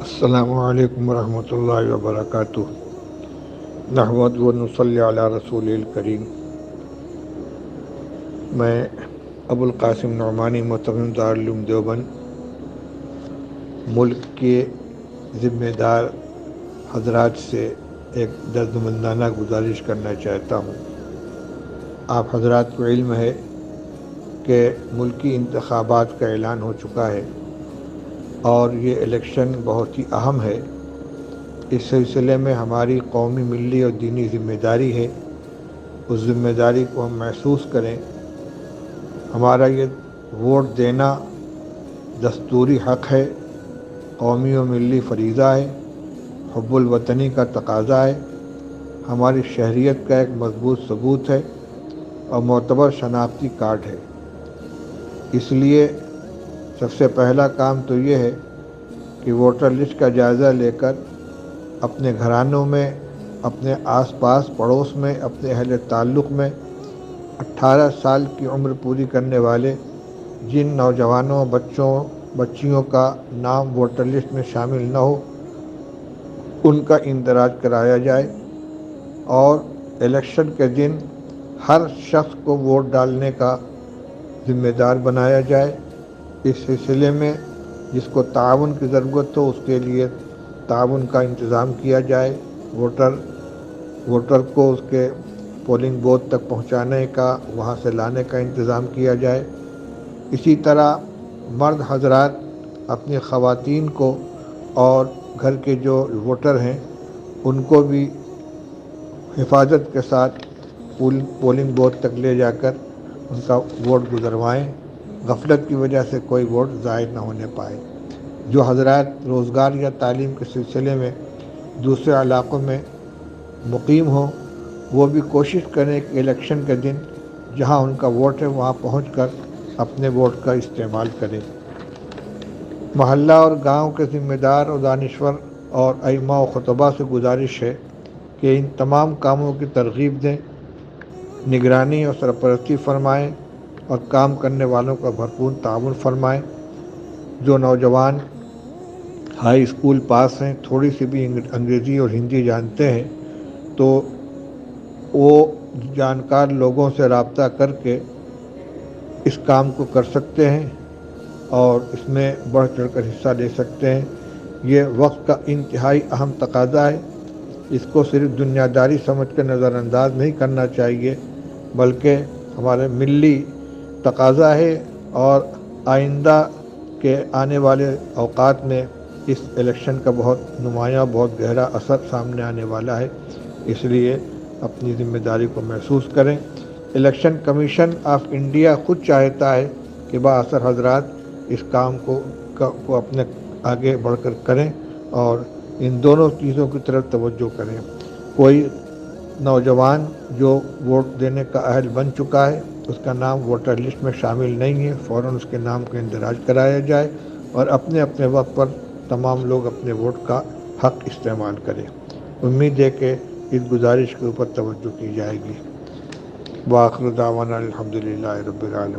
السلام علیکم ورحمۃ اللہ وبرکاتہ۔ نحمد و نصلی علی رسول الکریم۔ میں ابو القاسم نعمانی مترجم دارالعلوم دیوبند ملک کے ذمہ دار حضرات سے ایک دردمندانہ گزارش کرنا چاہتا ہوں۔ آپ حضرات کو علم ہے کہ ملکی انتخابات کا اعلان ہو چکا ہے اور یہ الیکشن بہت ہی اہم ہے۔ اس سلسلے میں ہماری قومی، ملی اور دینی ذمہ داری ہے۔ اس ذمہ داری کو ہم محسوس کریں۔ ہمارا یہ ووٹ دینا دستوری حق ہے، قومی و ملی فریضہ ہے، حب الوطنی کا تقاضا ہے، ہماری شہریت کا ایک مضبوط ثبوت ہے اور معتبر شناختی کارڈ ہے۔ اس لیے سب سے پہلا کام تو یہ ہے کہ ووٹر لسٹ کا جائزہ لے کر اپنے گھرانوں میں، اپنے آس پاس پڑوس میں، اپنے اہل تعلق میں 18 سال کی عمر پوری کرنے والے جن نوجوانوں، بچیوں کا نام ووٹر لسٹ میں شامل نہ ہو ان کا اندراج کرایا جائے اور الیکشن کے دن ہر شخص کو ووٹ ڈالنے کا ذمہ دار بنایا جائے۔ اس سلسلے میں جس کو تعاون کی ضرورت ہو اس کے لیے تعاون کا انتظام کیا جائے۔ ووٹر کو اس کے پولنگ بوتھ تک پہنچانے کا، وہاں سے لانے کا انتظام کیا جائے۔ اسی طرح مرد حضرات اپنی خواتین کو اور گھر کے جو ووٹر ہیں ان کو بھی حفاظت کے ساتھ پولنگ بوتھ تک لے جا کر ان کا ووٹ گزروائیں۔ غفلت کی وجہ سے کوئی ووٹ ضائع نہ ہونے پائے۔ جو حضرات روزگار یا تعلیم کے سلسلے میں دوسرے علاقوں میں مقیم ہوں وہ بھی کوشش کریں کہ الیکشن کے دن جہاں ان کا ووٹ ہے وہاں پہنچ کر اپنے ووٹ کا استعمال کریں۔ محلہ اور گاؤں کے ذمہ دار اور دانشور اور ائمہ و خطباء سے گزارش ہے کہ ان تمام کاموں کی ترغیب دیں، نگرانی اور سرپرستی فرمائیں اور کام کرنے والوں کا بھرپور تعاون فرمائیں۔ جو نوجوان ہائی اسکول پاس ہیں، تھوڑی سی بھی انگریزی اور ہندی جانتے ہیں تو وہ جانکار لوگوں سے رابطہ کر کے اس کام کو کر سکتے ہیں اور اس میں بڑھ چڑھ کر حصہ لے سکتے ہیں۔ یہ وقت کا انتہائی اہم تقاضا ہے۔ اس کو صرف دنیا داری سمجھ کر نظر انداز نہیں کرنا چاہیے بلکہ ہمارے ملی تقاضا ہے اور آئندہ کے آنے والے اوقات میں اس الیکشن کا بہت نمایاں، بہت گہرا اثر سامنے آنے والا ہے۔ اس لیے اپنی ذمہ داری کو محسوس کریں۔ الیکشن کمیشن آف انڈیا خود چاہتا ہے کہ بااثر حضرات اس کام کو اپنے آگے بڑھ کر کریں اور ان دونوں چیزوں کی طرف توجہ کریں۔ کوئی نوجوان جو ووٹ دینے کا اہل بن چکا ہے اس کا نام ووٹر لسٹ میں شامل نہیں ہے، فوراً اس کے نام کا اندراج کرایا جائے اور اپنے اپنے وقت پر تمام لوگ اپنے ووٹ کا حق استعمال کریں۔ امید ہے کہ اس گزارش کے اوپر توجہ کی جائے گی۔ وآخر دعوانا الحمدللہ رب العالمین۔